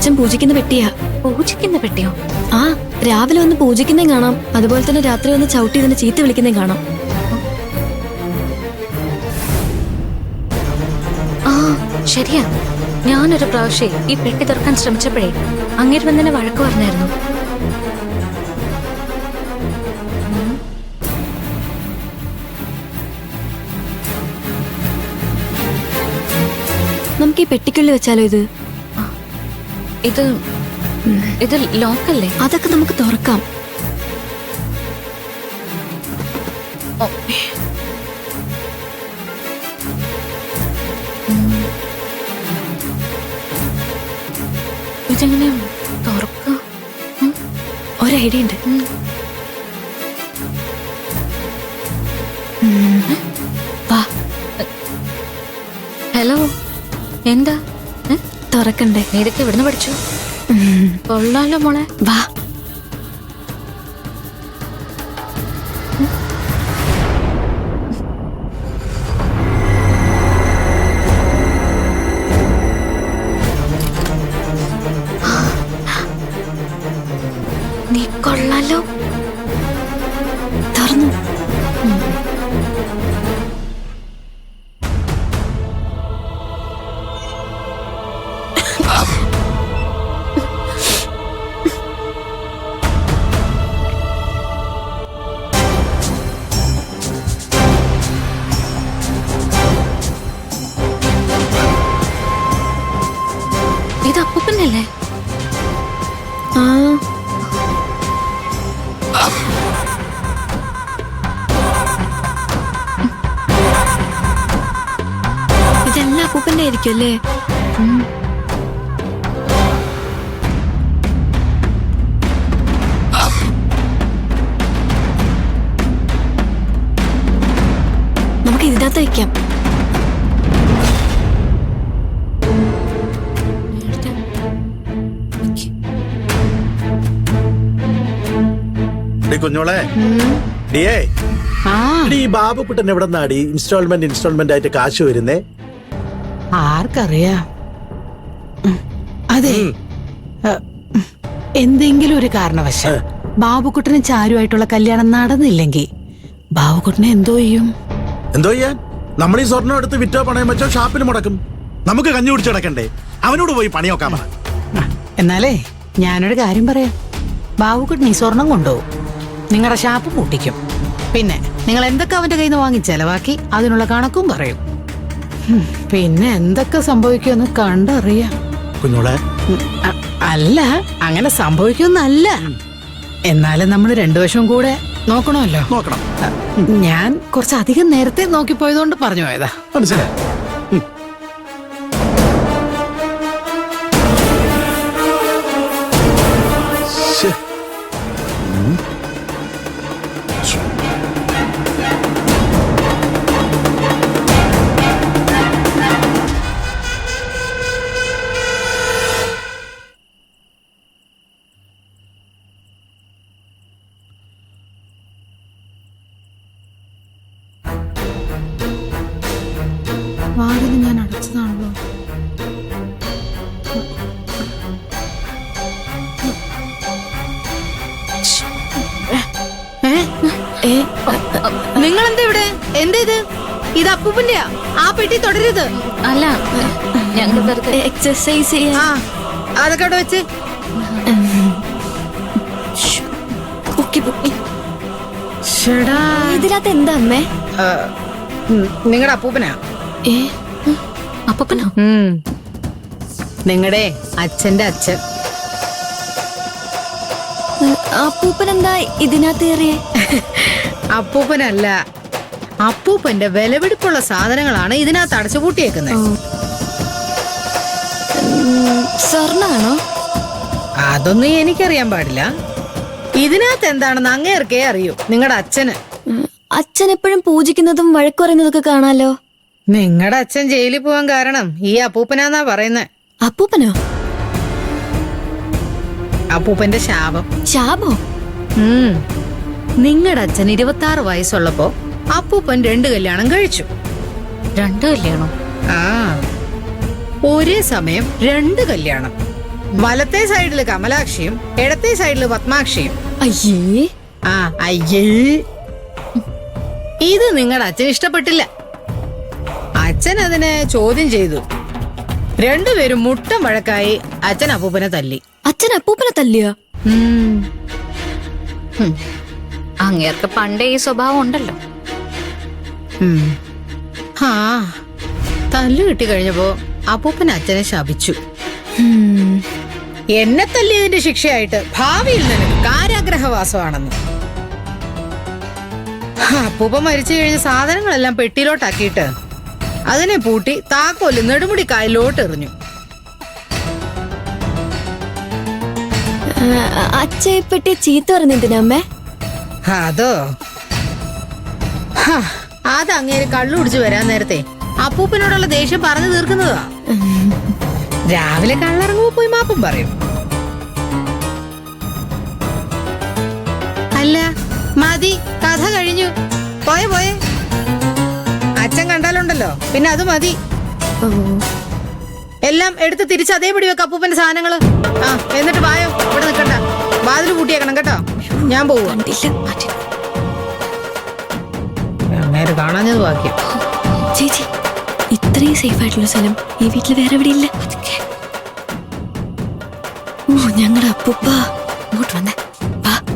അച്ഛൻ പൂജിക്കുന്ന പെട്ടിയാ. പൂജിക്കുന്ന പെട്ടിയോ? ആ, രാവിലെ വന്ന് പൂജിക്കുന്നേ കാണാം, അതുപോലെ തന്നെ രാത്രി വന്ന് ചവിട്ടി ഇതിനെ ചീത്ത വിളിക്കുന്നേ കാണാം. ആ ശരിയാ, ഞാനൊരു പ്രാവശ്യം ഈ പെട്ടി തുറക്കാൻ ശ്രമിച്ചപ്പോഴേ അങ്ങേര് വന്നെ വഴക്ക് പറഞ്ഞായിരുന്നു. നമുക്ക് ഈ പെട്ടിക്കുള്ളിൽ വെച്ചാലോ? ഇത് ലോക്കല്ലേ? അതൊക്കെ നമുക്ക് തുറക്കാം. ഇതെങ്ങനെ തുറക്കാം? ഒരു ഐഡിയ ഉണ്ട്. വാ. ഹലോ, എന്താ? തുറക്കണ്ടേ? ഇതൊക്കെ എവിടുന്ന് പഠിച്ചു? കൊള്ളാലോ മോളെ. വാ. നീ കൊള്ളാലോ. തുറന്നു. ഇത് അപ്പൂപ്പനല്ലേ? ആ, ഇതെല്ലാം അപ്പൂപ്പന്റെ ആയിരിക്കും അല്ലേ? നമുക്ക് ഇതിനകത്ത് വയ്ക്കാം. കുഞ്ഞോളെ, ഈ ബാബുക്കുട്ടൻ എവിടെ നിന്നാടി ഇൻസ്റ്റാൾമെന്റ് ആയിട്ട് കാശ് വരുന്നേ? ആർക്കറിയാം. അതെ, എന്തെങ്കിലും ഒരു കാരണവശാൽ ബാബുക്കുട്ടനും ചാരുമായിട്ടുള്ള കല്യാണം നടന്നില്ലെങ്കിൽ ബാബുക്കുട്ടനെ എന്തോ ചെയ്യും? എന്തോ ചെയ്യാൻ? നമ്മൾ ഈ സ്വർണ്ണം എടുത്ത് വിറ്റോ പണയം വെച്ചോ ഷാപ്പിൽ മുടക്കും. നമുക്ക് കഞ്ഞി കുടിച്ചടക്കണ്ടേ? അവനോട് പോയി പണി നോക്കാൻ പറ. എന്നാലേ ഞാനൊരു കാര്യം പറയാം. ബാബുക്കുട്ടൻ ഈ സ്വർണം കൊണ്ടുപോകും, നിങ്ങളുടെ ഷാപ്പ് പൂട്ടിക്കും. പിന്നെ നിങ്ങൾ എന്തൊക്കെ അവന്റെ കയ്യിൽ നിന്ന് വാങ്ങി ചെലവാക്കി അതിനുള്ള കണക്കും പറയും. പിന്നെ എന്തൊക്കെ സംഭവിക്കുമെന്ന് കണ്ടറിയാം. കുഞ്ഞോളെ, അല്ല, അങ്ങനെ സംഭവിക്കുമെന്നല്ല. എന്നാലും നമ്മൾ രണ്ടു വശവും കൂടെ നോക്കണമല്ലോ. നോക്കണം. ഞാൻ കുറച്ചധികം നേരത്തെ നോക്കിപ്പോയതുകൊണ്ട് പറഞ്ഞു പോയതാ. മനസ്സിലായി. വാതിൽ ഞാൻ അടച്ചതാണല്ലോ. നിങ്ങൾ എന്താ ഇവിടെ? എന്താ ഇത്? ഇത് അപ്പൂപ്പന്റെയാ? ആ പെട്ടി തുടരുത്. അല്ല, ഞങ്ങൾ വെറുതെ എക്സസൈസ് ചെയ്യാൻ. ആ, അതൊക്കെ അവിടെ വെച്ച്. ഇതിനകത്ത് എന്താ അമ്മേ? നിങ്ങളുടെ അപ്പൂപ്പനാ? അപ്പൂപ്പനോ? നിങ്ങളുടെ അച്ഛന്റെ അച്ഛൻ. അപ്പൂപ്പൻ എന്താ ഇതിനകത്ത് കയറിയേ? അപ്പൂപ്പനല്ല, അപ്പൂപ്പന്റെ വിലപിടിപ്പുള്ള സാധനങ്ങളാണ് ഇതിനകത്ത് അടച്ചുപൂട്ടിയേക്കുന്നത്. സ്വർണ്ണാണോ? അതൊന്നും എനിക്കറിയാൻ പാടില്ല. ഇതിനകത്ത് എന്താണെന്ന് അങ്ങേർക്കേ അറിയൂ, നിങ്ങളുടെ അച്ഛന്. അച്ഛൻ എപ്പോഴും പൂജിക്കുന്നതും വഴക്കു പറയുന്നതൊക്കെ കാണാലോ. നിങ്ങളുടെ അച്ഛൻ ജയിലിൽ പോവാൻ കാരണം ഈ അപ്പൂപ്പനാന്നാ പറയുന്നത്. അപ്പൂപ്പനോ? അപ്പൂപ്പന്റെ ശാപം. ശാപോ? നിങ്ങളുടെ അച്ഛൻ 26 വയസ്സുള്ളപ്പോ അപ്പൂപ്പൻ 2 കല്യാണം കഴിച്ചു. 2 കല്യാണം? ആ, ഒരേ സമയം 2 കല്യാണം. വലത്തെ സൈഡില് കമലാക്ഷിയും ഇടത്തെ സൈഡില് പത്മാക്ഷിയും. അയ്യേ. ആ അയ്യേ, ഇത് നിങ്ങളുടെ അച്ഛൻ ഇഷ്ടപ്പെട്ടില്ല. അച്ഛൻ അതിനെ ചോദ്യം ചെയ്തു. രണ്ടുപേരും മുട്ടം വഴക്കായി അച്ഛൻ അപ്പൂപ്പനെ തല്ലി. അച്ഛൻ അപ്പൂപ്പനെ തല്ലിയ? ഉം. അങ്ങേർക്ക് പണ്ടേ ഈ സ്വഭാവം ഉണ്ടല്ലോ. ഉം. ആ തല്ലു കിട്ടി കഴിഞ്ഞപ്പോ അപ്പൂപ്പൻ അച്ഛനെ ശപിച്ചു. എന്നെ തല്ലിയതിന്റെ ശിക്ഷയായിട്ട് ഭാവിയിൽ നിനക്ക് കാരാഗ്രഹവാസമാണെന്ന്. അപ്പൂപ്പ മരിച്ചു കഴിഞ്ഞ സാധനങ്ങളെല്ലാം പെട്ടിയിലോട്ടാക്കിയിട്ട് അതിനെ പൂട്ടി താക്കോല് നെടുമുടി കായലോട്ട് എറിഞ്ഞു. അച്ഛയെപ്പറ്റി ചീത്ത പറഞ്ഞെന്തിനമ്മേ? അതോ, അത് അങ്ങേര് കള്ളു കുടിച്ചു വരാൻ നേരത്തെ അപ്പൂപ്പനോടുള്ള ദേഷ്യം പറഞ്ഞു തീർക്കുന്നതാ. രാവിലെ കള്ളിറങ്ങുമ്പോ പോയി മാപ്പും പറയും. അല്ല മതി, കഥ കഴിഞ്ഞു. പോയെ പോയെ, അച്ഛൻ കണ്ടാലുണ്ടല്ലോ പിന്നെ അത് മതി. എല്ലാം എടുത്ത് തിരിച്ച് അതേപടി വെക്ക അപ്പൂപ്പന്റെ സാധനങ്ങള്. ആ എന്നിട്ട് വായോ, ഇവിടെ നിക്കണ്ട, വാതില് പൂട്ടിയേക്കണം കേട്ടോ. ഞാൻ പോവാ. അങ്ങേര് കാണാഞ്ഞത് ബാക്കിയാ. ചേച്ചി, ഇത്രയും സേഫ് ആയിട്ടുള്ള സ്ഥലം ഈ വീട്ടിൽ വേറെ എവിടെ ഇല്ല. ഓ, ഞങ്ങളുടെ അപ്പൂപ്പ. ഇങ്ങോട്ട് വന്നേ. വാ.